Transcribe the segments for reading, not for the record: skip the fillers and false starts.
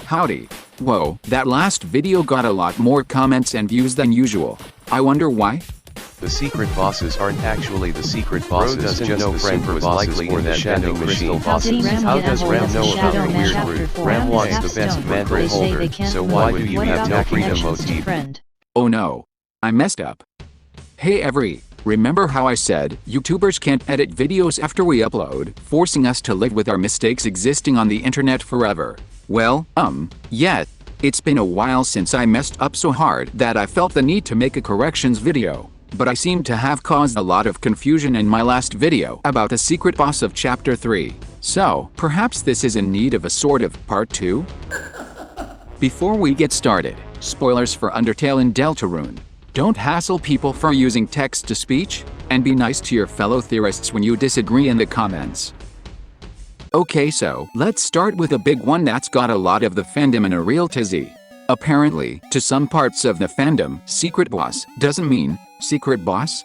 Howdy. Whoa, that last video got a lot more comments and views than usual. I wonder why? The secret bosses aren't actually the secret bosses. Bro doesn't just know the friend super was bosses likely or in that the shadow vending machine machine bosses. How does Ramb know about the the weird shadow route? map? Ramb wants the best Mantle holder, so why do you have no freedom motif? Oh no. I messed up. Hey remember how I said YouTubers can't edit videos after we upload, forcing us to live with our mistakes existing on the internet forever? Well, yeah. It's been a while since I messed up so hard that I felt the need to make a corrections video. But I seem to have caused a lot of confusion in my last video about the secret boss of Chapter 3. So, perhaps this is in need of a sort of Part 2? Before we get started, spoilers for Undertale and Deltarune. Don't hassle people for using text-to-speech, and be nice to your fellow theorists when you disagree in the comments. Okay, so let's start with a big one that's got a lot of the fandom in a real tizzy. Apparently, to some parts of the fandom, secret boss doesn't mean secret boss?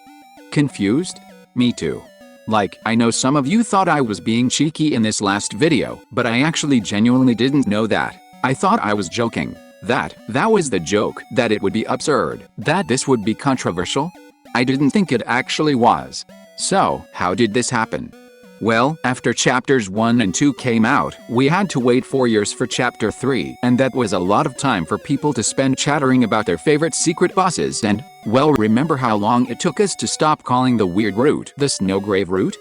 Confused? Me too. Like, I know some of you thought I was being cheeky in this last video, but I actually genuinely didn't know that. I thought I was joking. That was the joke, that it would be absurd, that this would be controversial. I didn't think it actually was. So, how did this happen? Well, after chapters 1 and 2 came out, we had to wait 4 years for chapter 3, and that was a lot of time for people to spend chattering about their favorite secret bosses and, well, remember how long it took us to stop calling the weird route the Snowgrave route?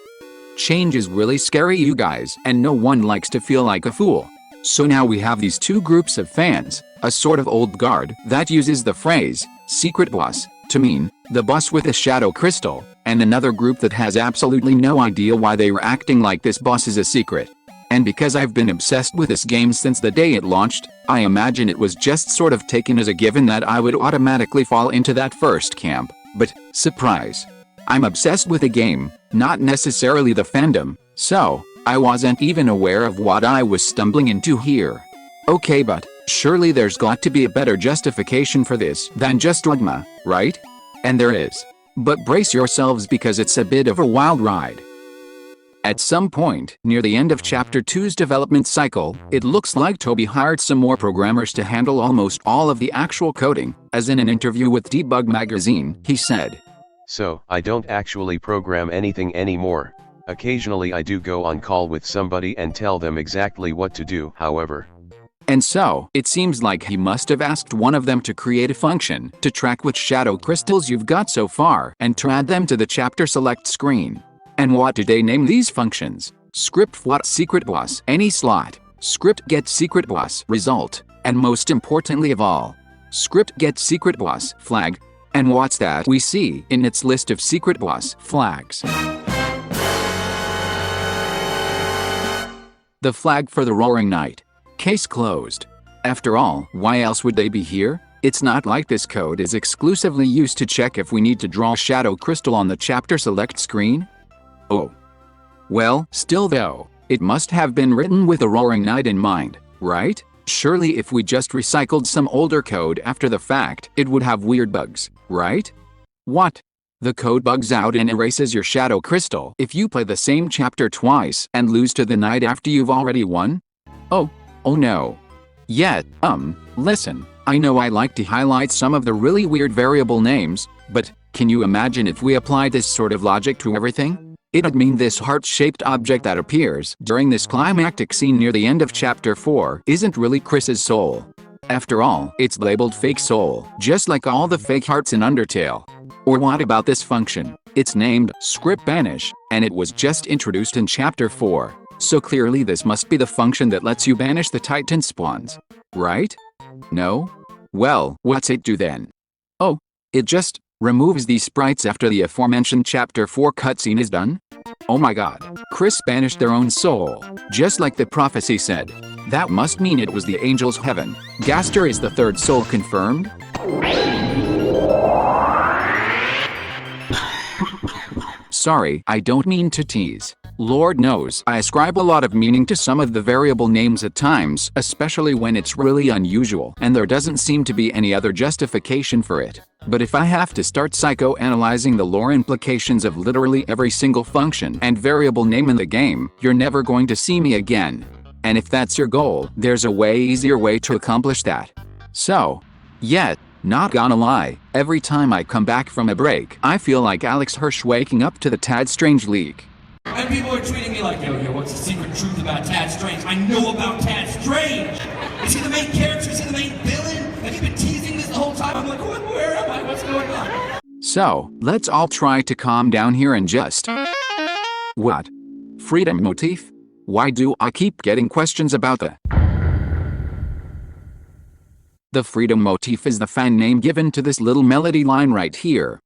Change is really scary, you guys, and no one likes to feel like a fool. So now we have these two groups of fans, a sort of old guard that uses the phrase, secret boss, to mean the boss with a shadow crystal, and another group that has absolutely no idea why they were acting like this boss is a secret. And because I've been obsessed with this game since the day it launched, I imagine it was just sort of taken as a given that I would automatically fall into that first camp. But, surprise. I'm obsessed with the game, not necessarily the fandom, so I wasn't even aware of what I was stumbling into here. Okay, but surely there's got to be a better justification for this than just dogma, right? And there is. But brace yourselves because it's a bit of a wild ride. At some point, near the end of Chapter 2's development cycle, it looks like Toby hired some more programmers to handle almost all of the actual coding, as in an interview with Debug Magazine, he said. So, I don't actually program anything anymore. Occasionally I do go on call with somebody and tell them exactly what to do, however. And so, it seems like he must have asked one of them to create a function to track which shadow crystals you've got so far and to add them to the chapter select screen. And what did they name these functions? Script what secret boss any slot, script get secret boss result, and most importantly of all, script get secret boss flag. And what's that we see in its list of secret boss flags? The flag for the Roaring Night. Case closed. After all, why else would they be here? It's not like this code is exclusively used to check if we need to draw shadow crystal on the chapter select screen. Oh. Well, still though, it must have been written with the Roaring Night in mind, right? Surely if we just recycled some older code after the fact, it would have weird bugs, right? What? The code bugs out and erases your shadow crystal if you play the same chapter twice and lose to the night after you've already won? Oh no. Yet, listen, I know I like to highlight some of the really weird variable names, but can you imagine if we applied this sort of logic to everything? It'd mean this heart-shaped object that appears during this climactic scene near the end of Chapter 4 isn't really Kris's soul. After all, it's labeled fake soul, just like all the fake hearts in Undertale. Or what about this function? It's named script banish, and it was just introduced in Chapter 4. So clearly this must be the function that lets you banish the Titan spawns. Right? No? Well, what's it do then? Oh, it just removes these sprites after the aforementioned Chapter 4 cutscene is done? Oh my god, Kris banished their own soul, just like the prophecy said. That must mean it was the angel's heaven. Gaster is the third soul confirmed? Sorry, I don't mean to tease. Lord knows, I ascribe a lot of meaning to some of the variable names at times, especially when it's really unusual and there doesn't seem to be any other justification for it. But if I have to start psychoanalyzing the lore implications of literally every single function and variable name in the game, you're never going to see me again. And if that's your goal, there's a way easier way to accomplish that. So, not gonna lie, every time I come back from a break, I feel like Alex Hirsch waking up to the Tad Strange leak. And people are tweeting me like, yo, what's the secret truth about Tad Strange? I know about Tad Strange! Is he the main character? Is he the main villain? Have you been teasing this the whole time? I'm like, where am I? What's going on? So, let's all try to calm down here and just... What? Freedom Motif? Why do I keep getting questions about the... The Freedom Motif is the fan name given to this little melody line right here.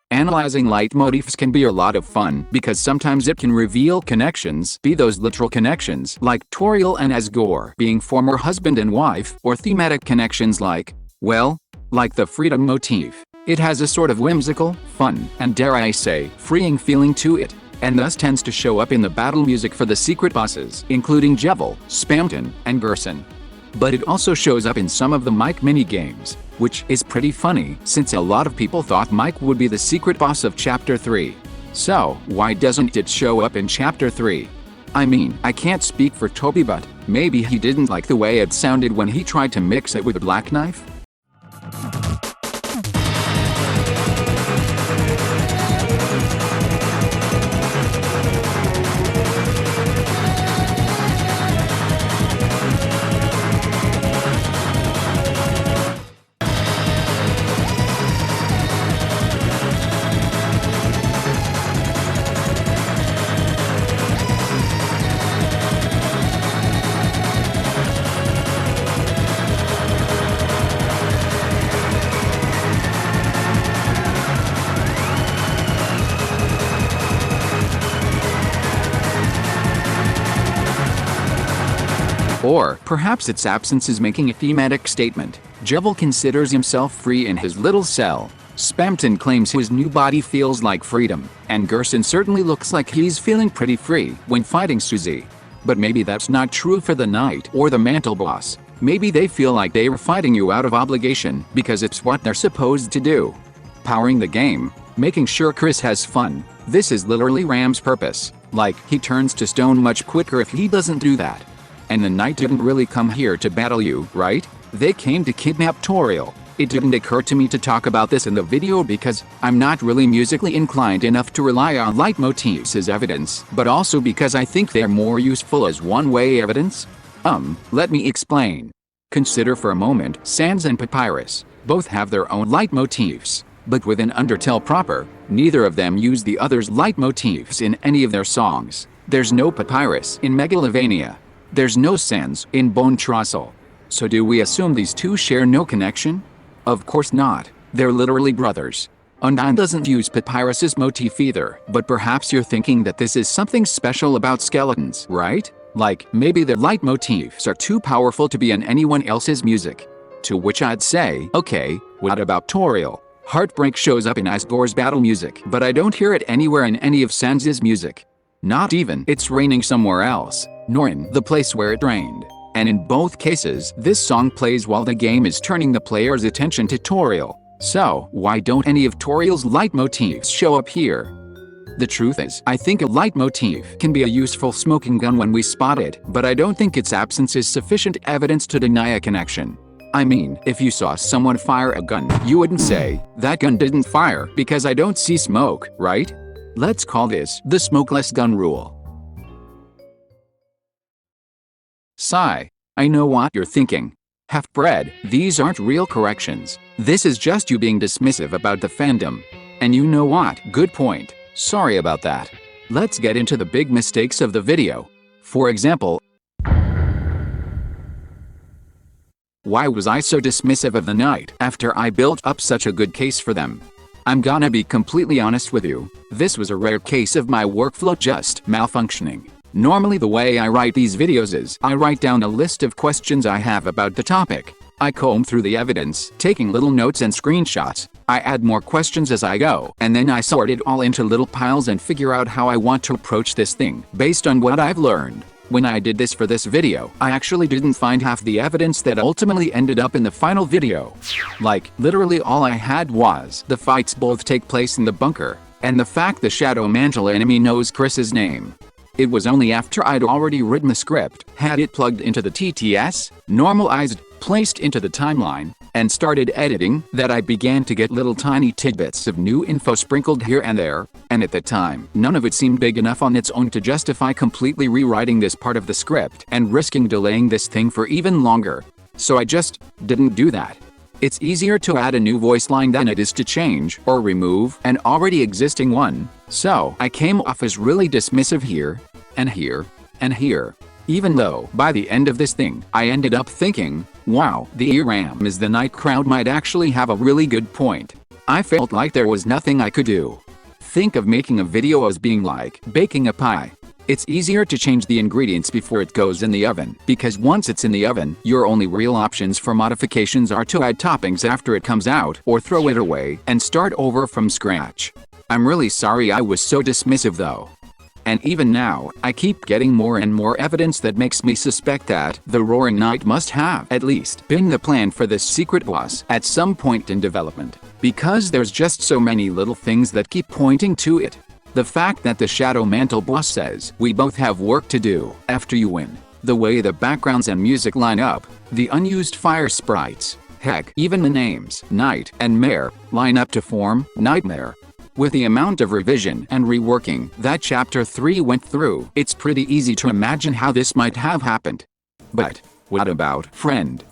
Analyzing leitmotifs can be a lot of fun because sometimes it can reveal connections, be those literal connections like Toriel and Asgore being former husband and wife, or thematic connections like the Freedom Motif. It has a sort of whimsical, fun, and dare I say, freeing feeling to it, and thus tends to show up in the battle music for the secret bosses, including Jevil, Spamton, and Gerson. But it also shows up in some of the Mike mini-games, which is pretty funny since a lot of people thought Mike would be the secret boss of Chapter 3. So, why doesn't it show up in Chapter 3? I mean, I can't speak for Toby, but maybe he didn't like the way it sounded when he tried to mix it with a black knife? Or perhaps its absence is making a thematic statement. Jevil considers himself free in his little cell. Spamton claims his new body feels like freedom, and Gerson certainly looks like he's feeling pretty free when fighting Susie. But maybe that's not true for the Knight or the Mantle boss. Maybe they feel like they were fighting you out of obligation because it's what they're supposed to do. Powering the game, making sure Kris has fun. This is literally Ramb's purpose. Like, he turns to stone much quicker if he doesn't do that. And the Knight didn't really come here to battle you, right? They came to kidnap Toriel. It didn't occur to me to talk about this in the video because I'm not really musically inclined enough to rely on leitmotifs as evidence, but also because I think they're more useful as one-way evidence. Let me explain. Consider for a moment Sans and Papyrus. Both have their own leitmotifs, but within Undertale proper, neither of them use the other's leitmotifs in any of their songs. There's no Papyrus in Megalovania. There's no Sans in Bone Trossel. So do we assume these two share no connection? Of course not. They're literally brothers. Undyne doesn't use Papyrus's motif either, but perhaps you're thinking that this is something special about skeletons, right? Like, maybe their leitmotifs are too powerful to be in anyone else's music. To which I'd say, okay, what about Toriel? Heartbreak shows up in Asgore's battle music, but I don't hear it anywhere in any of Sans's music. Not even It's Raining Somewhere Else, nor in The Place Where It Rained. And in both cases, this song plays while the game is turning the player's attention to Toriel. So, why don't any of Toriel's leitmotifs show up here? The truth is, I think a leitmotif can be a useful smoking gun when we spot it, but I don't think its absence is sufficient evidence to deny a connection. I mean, if you saw someone fire a gun, you wouldn't say, that gun didn't fire because I don't see smoke, right? Let's call this the smokeless gun rule. Sigh. I know what you're thinking. Half-bred, these aren't real corrections. This is just you being dismissive about the fandom. And you know what? Good point. Sorry about that. Let's get into the big mistakes of the video. For example, why was I so dismissive of the Knight after I built up such a good case for them? I'm gonna be completely honest with you. This was a rare case of my workflow just malfunctioning. Normally the way I write these videos is I write down a list of questions I have about the topic. I comb through the evidence, taking little notes and screenshots. I add more questions as I go, and then I sort it all into little piles and figure out how I want to approach this thing based on what I've learned. When I did this for this video, I actually didn't find half the evidence that ultimately ended up in the final video. Like, literally all I had was the fights both take place in the bunker, and the fact the Shadow Mantle enemy knows Kris's name. It was only after I'd already written the script, had it plugged into the TTS, normalized, placed into the timeline, and started editing, that I began to get little tiny tidbits of new info sprinkled here and there, and at the time, none of it seemed big enough on its own to justify completely rewriting this part of the script and risking delaying this thing for even longer. So I just didn't do that. It's easier to add a new voice line than it is to change or remove an already existing one, so I came off as really dismissive here, and here, and here. Even though, by the end of this thing, I ended up thinking, wow, the Ramb is the night crowd might actually have a really good point. I felt like there was nothing I could do. Think of making a video as being like baking a pie. It's easier to change the ingredients before it goes in the oven, because once it's in the oven, your only real options for modifications are to add toppings after it comes out, or throw it away and start over from scratch. I'm really sorry I was so dismissive though. And even now, I keep getting more and more evidence that makes me suspect that the Roaring Knight must have at least been the plan for this secret boss at some point in development, because there's just so many little things that keep pointing to it. The fact that the Shadow Mantle boss says, "We both have work to do after you win." The way the backgrounds and music line up, the unused fire sprites, heck, even the names, Knight and Mare, line up to form Nightmare. With the amount of revision and reworking that Chapter 3 went through, it's pretty easy to imagine how this might have happened. But what about friend?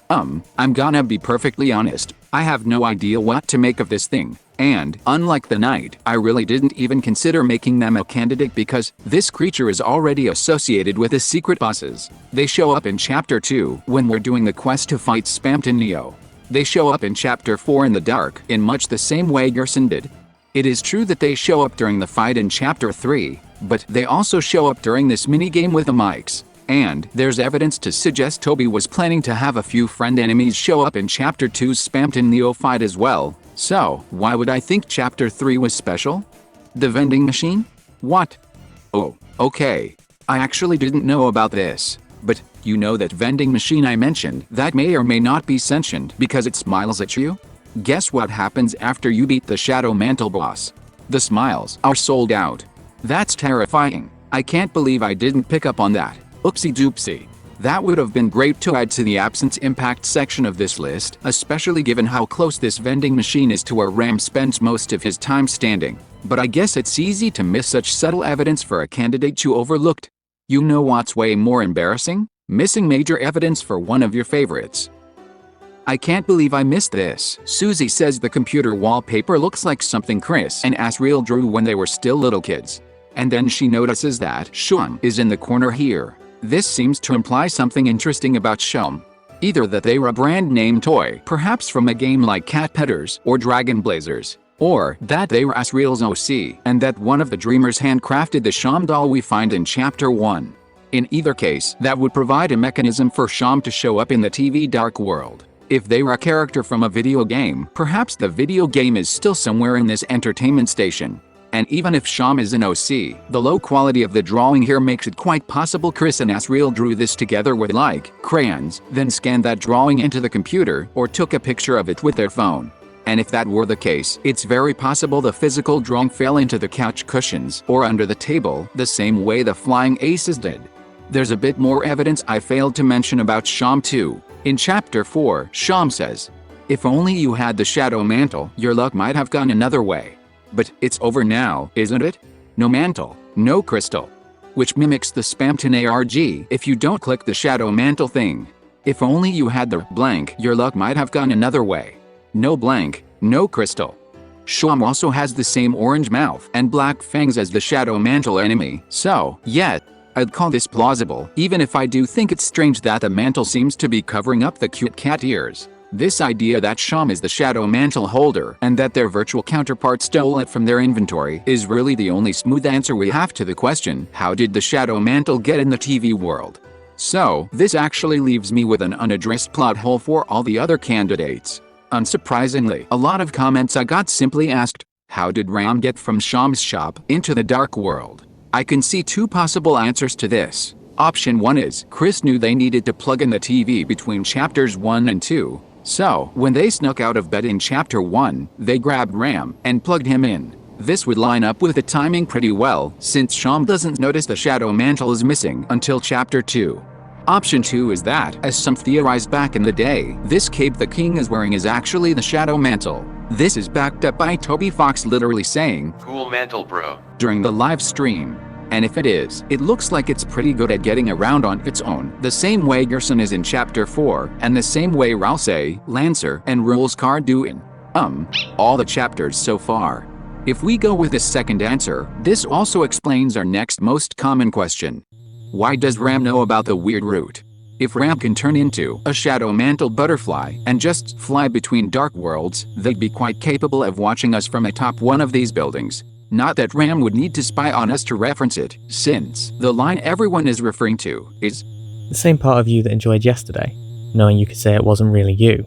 I'm gonna be perfectly honest, I have no idea what to make of this thing. And, unlike the Knight, I really didn't even consider making them a candidate because this creature is already associated with the secret bosses. They show up in Chapter 2 when we're doing the quest to fight Spamton Neo. They show up in Chapter 4 in the dark in much the same way Gerson did. It is true that they show up during the fight in Chapter 3, but they also show up during this minigame with the mics. And there's evidence to suggest Toby was planning to have a few friend enemies show up in Chapter 2's Spamton Neo fight as well. So, why would I think Chapter 3 was special? The vending machine? What? Oh, okay. I actually didn't know about this. But, you know that vending machine I mentioned that may or may not be sentient because it smiles at you? Guess what happens after you beat the Shadow Mantle boss? The smiles are sold out. That's terrifying. I can't believe I didn't pick up on that. Oopsie doopsie. That would have been great to add to the absence impact section of this list, especially given how close this vending machine is to where Ramb spends most of his time standing. But I guess it's easy to miss such subtle evidence for a candidate you overlooked. You know what's way more embarrassing? Missing major evidence for one of your favorites. I can't believe I missed this. Susie says the computer wallpaper looks like something Kris and Asriel drew when they were still little kids. And then she notices that Shum is in the corner here. This seems to imply something interesting about Shum. Either that they were a brand name toy, perhaps from a game like Cat Pedders or Dragon Blazers, or that they were Asriel's OC and that one of the dreamers handcrafted the Shum doll we find in Chapter 1. In either case, that would provide a mechanism for Shum to show up in the TV Dark World. If they were a character from a video game, perhaps the video game is still somewhere in this entertainment station. And even if Shum is an OC, the low quality of the drawing here makes it quite possible Kris and Asriel drew this together with crayons, then scanned that drawing into the computer or took a picture of it with their phone. And if that were the case, it's very possible the physical drawing fell into the couch cushions or under the table, the same way the flying aces did. There's a bit more evidence I failed to mention about Shum too. In Chapter 4, Shum says, "If only you had the Shadow Mantle, your luck might have gone another way. But it's over now, isn't it? No mantle, no crystal." Which mimics the Spamton ARG if you don't click the Shadow Mantle thing. If only you had the blank, your luck might have gone another way. No blank, no crystal. Shum also has the same orange mouth and black fangs as the Shadow Mantle enemy, so, yeah, I'd call this plausible, even if I do think it's strange that the mantle seems to be covering up the cute cat ears. This idea that Shum is the Shadow Mantle holder and that their virtual counterpart stole it from their inventory is really the only smooth answer we have to the question, how did the Shadow Mantle get in the TV world? So, this actually leaves me with an unaddressed plot hole for all the other candidates. Unsurprisingly, a lot of comments I got simply asked, how did Ramb get from Shum's shop into the Dark World? I can see two possible answers to this. Option 1 is Kris knew they needed to plug in the TV between chapters 1 and 2. So, when they snuck out of bed in chapter 1, they grabbed Ramb and plugged him in. This would line up with the timing pretty well, since Sham doesn't notice the shadow mantle is missing until chapter 2. Option 2 is that, as some theorized back in the day, this cape the king is wearing is actually the shadow mantle. This is backed up by Toby Fox literally saying, "Cool mantle, bro," during the live stream. And if it is, it looks like it's pretty good at getting around on its own, the same way Gerson is in chapter 4, and the same way Ralsei, Lancer, and Ruleskar do in all the chapters so far. If we go with this second answer, this also explains our next most common question. Why does Ramb know about the weird route? If Ramb can turn into a shadow mantle butterfly and just fly between dark worlds, they'd be quite capable of watching us from atop one of these buildings. Not that Ramb would need to spy on us to reference it, since the line everyone is referring to is the same part of you that enjoyed yesterday, knowing you could say it wasn't really you.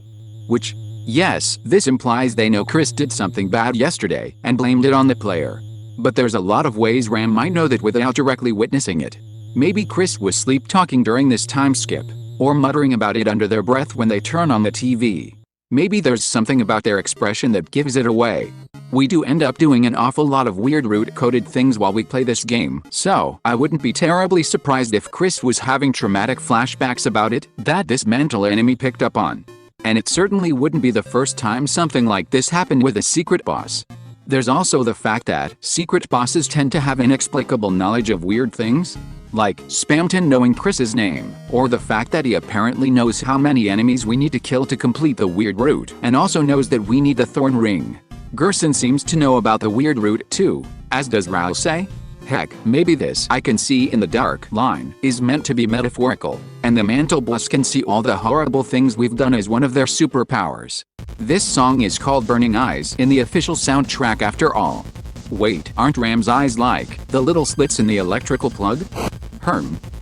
Which, yes, this implies they know Kris did something bad yesterday and blamed it on the player. But there's a lot of ways Ramb might know that without directly witnessing it. Maybe Kris was sleep-talking during this time skip, or muttering about it under their breath when they turn on the TV. Maybe there's something about their expression that gives it away. We do end up doing an awful lot of weird root-coded things while we play this game, so I wouldn't be terribly surprised if Kris was having traumatic flashbacks about it that this Mantle enemy picked up on. And it certainly wouldn't be the first time something like this happened with a secret boss. There's also the fact that secret bosses tend to have inexplicable knowledge of weird things, like Spamton knowing Kris's name, or the fact that he apparently knows how many enemies we need to kill to complete the weird route, and also knows that we need the Thorn Ring. Gerson seems to know about the weird route too, as does Ralsei. Heck, maybe this "I can see in the dark" line is meant to be metaphorical, and the Mantle boss can see all the horrible things we've done as one of their superpowers. This song is called Burning Eyes in the official soundtrack after all. Wait, aren't Ramb's eyes like the little slits in the electrical plug?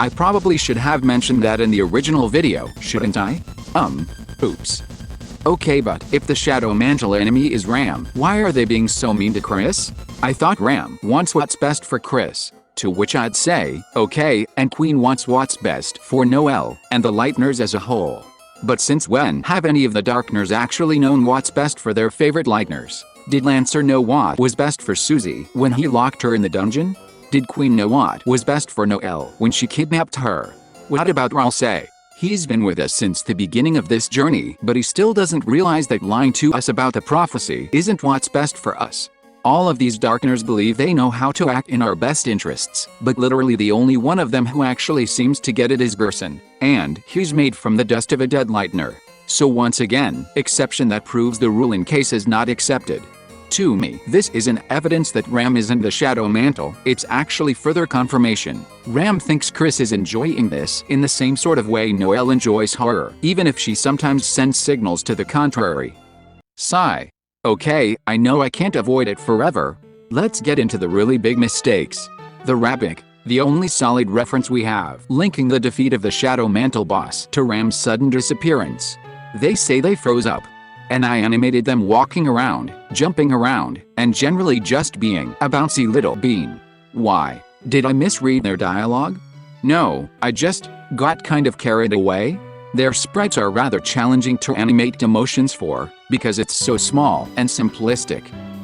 I probably should have mentioned that in the original video, shouldn't I? Oops. Okay, but if the Shadow Mantle enemy is Ramb, why are they being so mean to Kris? I thought Ramb wants what's best for Kris. To which I'd say, okay, and Queen wants what's best for Noelle and the Lightners as a whole. But since when have any of the Darkners actually known what's best for their favorite Lightners? Did Lancer know what was best for Susie when he locked her in the dungeon? Did Queen know what was best for Noelle when she kidnapped her? What about Ralsei? He's been with us since the beginning of this journey, but he still doesn't realize that lying to us about the prophecy isn't what's best for us. All of these Darkners believe they know how to act in our best interests, but literally the only one of them who actually seems to get it is Gerson, and he's made from the dust of a dead Lightner. So once again, exception that proves the rule in case is not accepted. To me, this isn't evidence that Ramb isn't the Shadow Mantle, it's actually further confirmation. Ramb thinks Kris is enjoying this in the same sort of way Noelle enjoys horror, even if she sometimes sends signals to the contrary. Sigh. Okay, I know I can't avoid it forever. Let's get into the really big mistakes. The Rabbick, the only solid reference we have, linking the defeat of the Shadow Mantle boss to Ramb's sudden disappearance. They say they froze up. And I animated them walking around, jumping around, and generally just being a bouncy little bean. Why? Did I misread their dialogue? No, I just got kind of carried away. Their sprites are rather challenging to animate emotions for, because it's so small and simplistic.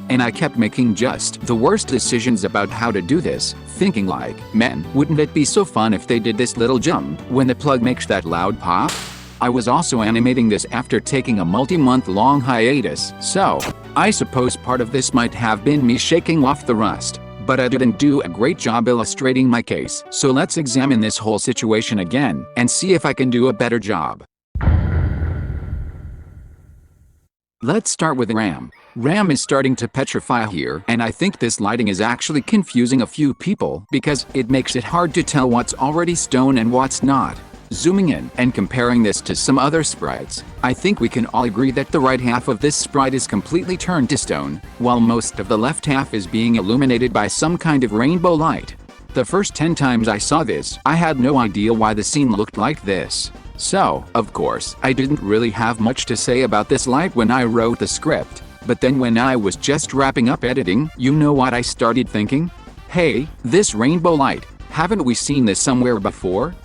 And I kept making just the worst decisions about how to do this, thinking like, man, wouldn't it be so fun if they did this little jump when the plug makes that loud pop? I was also animating this after taking a multi-month long hiatus, so I suppose part of this might have been me shaking off the rust. But I didn't do a great job illustrating my case, so let's examine this whole situation again and see if I can do a better job. Let's start with Ramb. Ramb is starting to petrify here, and I think this lighting is actually confusing a few people because it makes it hard to tell what's already stone and what's not. Zooming in and comparing this to some other sprites, I think we can all agree that the right half of this sprite is completely turned to stone, while most of the left half is being illuminated by some kind of rainbow light. The first 10 times I saw this, I had no idea why the scene looked like this. So, of course, I didn't really have much to say about this light when I wrote the script. But then when I was just wrapping up editing, you know what I started thinking? Hey, this rainbow light. Haven't we seen this somewhere before?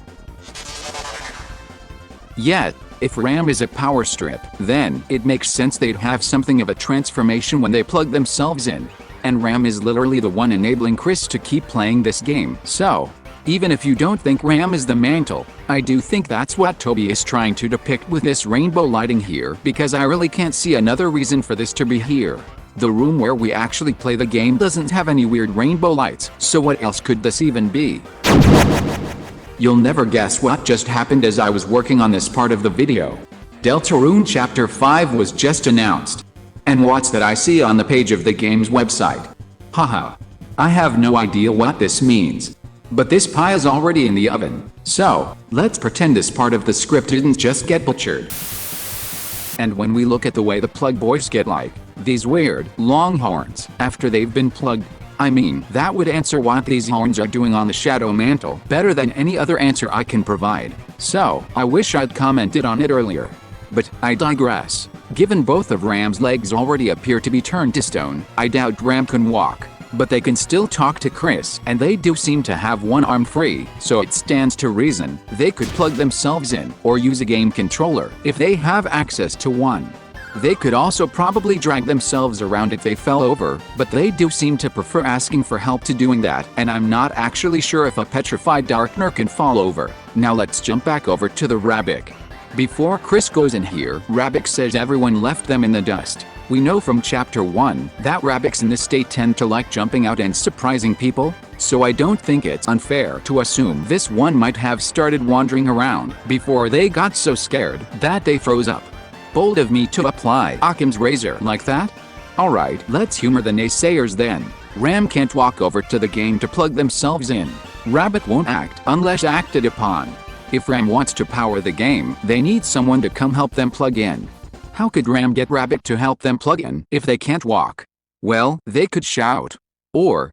Yet, if Ramb is a power strip, then it makes sense they'd have something of a transformation when they plug themselves in. And Ramb is literally the one enabling Kris to keep playing this game. So, even if you don't think Ramb is the Mantle, I do think that's what Toby is trying to depict with this rainbow lighting here, because I really can't see another reason for this to be here. The room where we actually play the game doesn't have any weird rainbow lights, so what else could this even be? You'll never guess what just happened as I was working on this part of the video. Deltarune Chapter 5 was just announced. And what's that I see on the page of the game's website? Haha. I have no idea what this means. But this pie is already in the oven, so let's pretend this part of the script didn't just get butchered. And when we look at the way the plug boys get like these weird long horns after they've been plugged, I mean, that would answer what these horns are doing on the shadow mantle better than any other answer I can provide. So I wish I'd commented on it earlier. But I digress. Given both of Ramb's legs already appear to be turned to stone, I doubt Ramb can walk. But they can still talk to Kris, and they do seem to have one arm free, so it stands to reason they could plug themselves in or use a game controller if they have access to one. They could also probably drag themselves around if they fell over, but they do seem to prefer asking for help to doing that, and I'm not actually sure if a petrified Darkner can fall over. Now let's jump back over to the Rabbick. Before Kris goes in here, Rabbick says everyone left them in the dust. We know from Chapter 1 that Rabbicks in this state tend to like jumping out and surprising people, so I don't think it's unfair to assume this one might have started wandering around before they got so scared that they froze up. Bold of me to apply Occam's razor like that? Alright, let's humor the naysayers then. Ramb can't walk over to the game to plug themselves in. Rabbick won't act unless acted upon. If Ramb wants to power the game, they need someone to come help them plug in. How could Ramb get Rabbick to help them plug in if they can't walk? Well, they could shout. Or,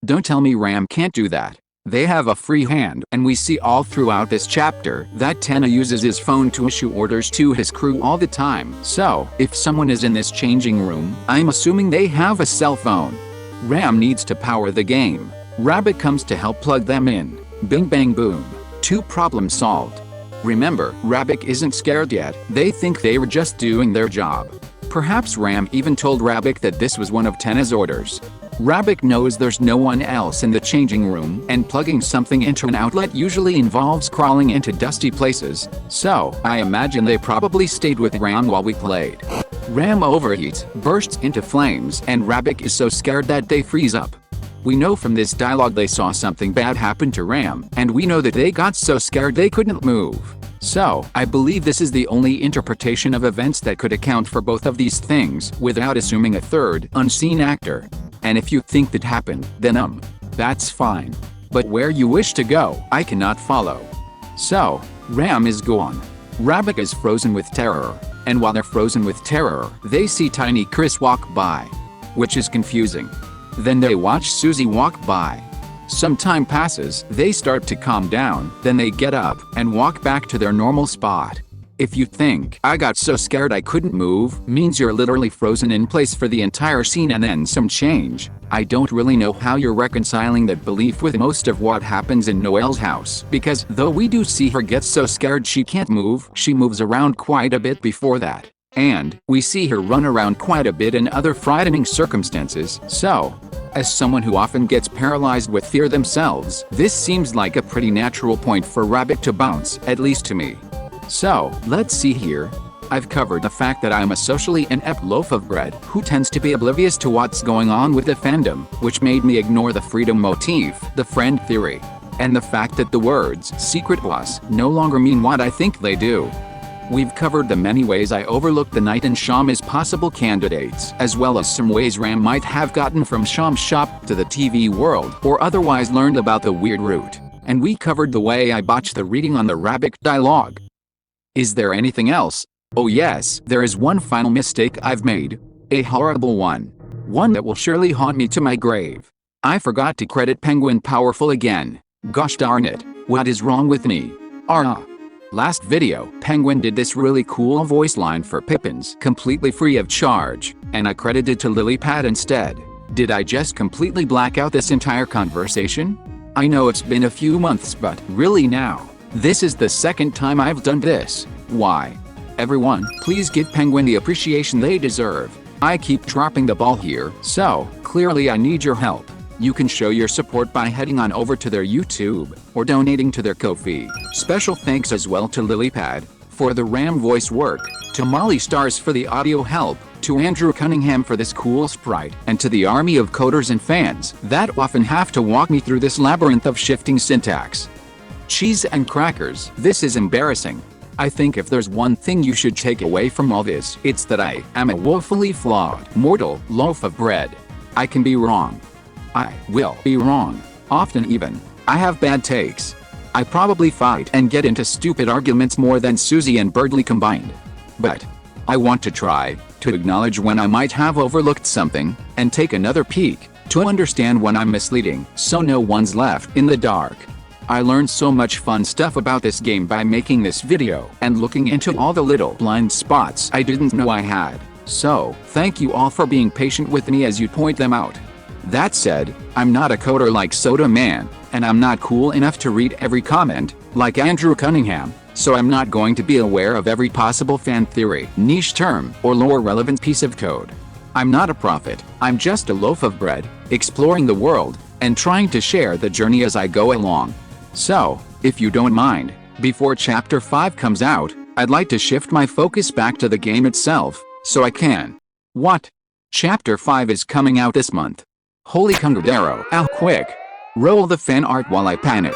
Don't tell me Ramb can't do that. They have a free hand, and we see all throughout this chapter that Tenna uses his phone to issue orders to his crew all the time. So, if someone is in this changing room, I'm assuming they have a cell phone. Ramb needs to power the game. Rabbick comes to help plug them in. Bing bang boom. 2 problems solved. Remember, Rabbick isn't scared yet, they think they were just doing their job. Perhaps Ramb even told Rabbick that this was one of Tenna's orders. Rabbick knows there's no one else in the changing room, and plugging something into an outlet usually involves crawling into dusty places, so I imagine they probably stayed with Ramb while we played. Ramb overheats, bursts into flames, and Rabbick is so scared that they freeze up. We know from this dialogue they saw something bad happen to Ramb, and we know that they got so scared they couldn't move. So, I believe this is the only interpretation of events that could account for both of these things without assuming a third, unseen actor. And if you think that happened, then that's fine. But where you wish to go, I cannot follow. So, Ramb is gone. Rabbick is frozen with terror, and while they're frozen with terror, they see tiny Kris walk by. Which is confusing. Then they watch Susie walk by. Some time passes, they start to calm down, then they get up and walk back to their normal spot. If you think, I got so scared I couldn't move, means you're literally frozen in place for the entire scene and then some change. I don't really know how you're reconciling that belief with most of what happens in Noelle's house, because though we do see her get so scared she can't move, she moves around quite a bit before that. And we see her run around quite a bit in other frightening circumstances, so as someone who often gets paralyzed with fear themselves, this seems like a pretty natural point for Rabbick to bounce, at least to me. So, let's see here. I've covered the fact that I'm a socially inept loaf of bread who tends to be oblivious to what's going on with the fandom, which made me ignore the freedom motif, the friend theory, and the fact that the words secret boss no longer mean what I think they do. We've covered the many ways I overlooked the Knight and Sham as possible candidates, as well as some ways Ramb might have gotten from Sham's shop to the TV world, or otherwise learned about the weird route. And we covered the way I botched the reading on the Rabbick dialogue. Is there anything else? Oh yes, there is one final mistake I've made. A horrible one. One that will surely haunt me to my grave. I forgot to credit Penguin Powerful again. Gosh darn it, what is wrong with me? Last video, Penguin did this really cool voice line for Pippins, completely free of charge, and I credited to Lilypad instead. Did I just completely black out this entire conversation? I know it's been a few months, but really now, this is the second time I've done this. Why? Everyone, please give Penguin the appreciation they deserve. I keep dropping the ball here, so clearly I need your help. You can show your support by heading on over to their YouTube or donating to their Ko-fi. Special thanks as well to Lilypad for the Ramb voice work, to Molly Stars for the audio help, to Andrew Cunningham for this cool sprite, and to the army of coders and fans that often have to walk me through this labyrinth of shifting syntax. Cheese and crackers, this is embarrassing. I think if there's one thing you should take away from all this, it's that I am a woefully flawed, mortal loaf of bread. I can be wrong. I will be wrong. Often even. I have bad takes. I probably fight and get into stupid arguments more than Susie and Birdley combined. But I want to try to acknowledge when I might have overlooked something, and take another peek to understand when I'm misleading, so no one's left in the dark. I learned so much fun stuff about this game by making this video and looking into all the little blind spots I didn't know I had. So, thank you all for being patient with me as you point them out. That said, I'm not a coder like Soda Man, and I'm not cool enough to read every comment, like Andrew Cunningham, so I'm not going to be aware of every possible fan theory, niche term, or lore-relevant piece of code. I'm not a prophet, I'm just a loaf of bread, exploring the world, and trying to share the journey as I go along. So, if you don't mind, before Chapter 5 comes out, I'd like to shift my focus back to the game itself, so I can. What? Chapter 5 is coming out this month. Holy congradero, how quick. Roll the fan art while I panic.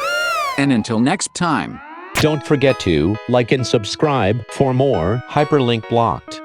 And until next time. Don't forget to like and subscribe for more Hyperlink Blocked.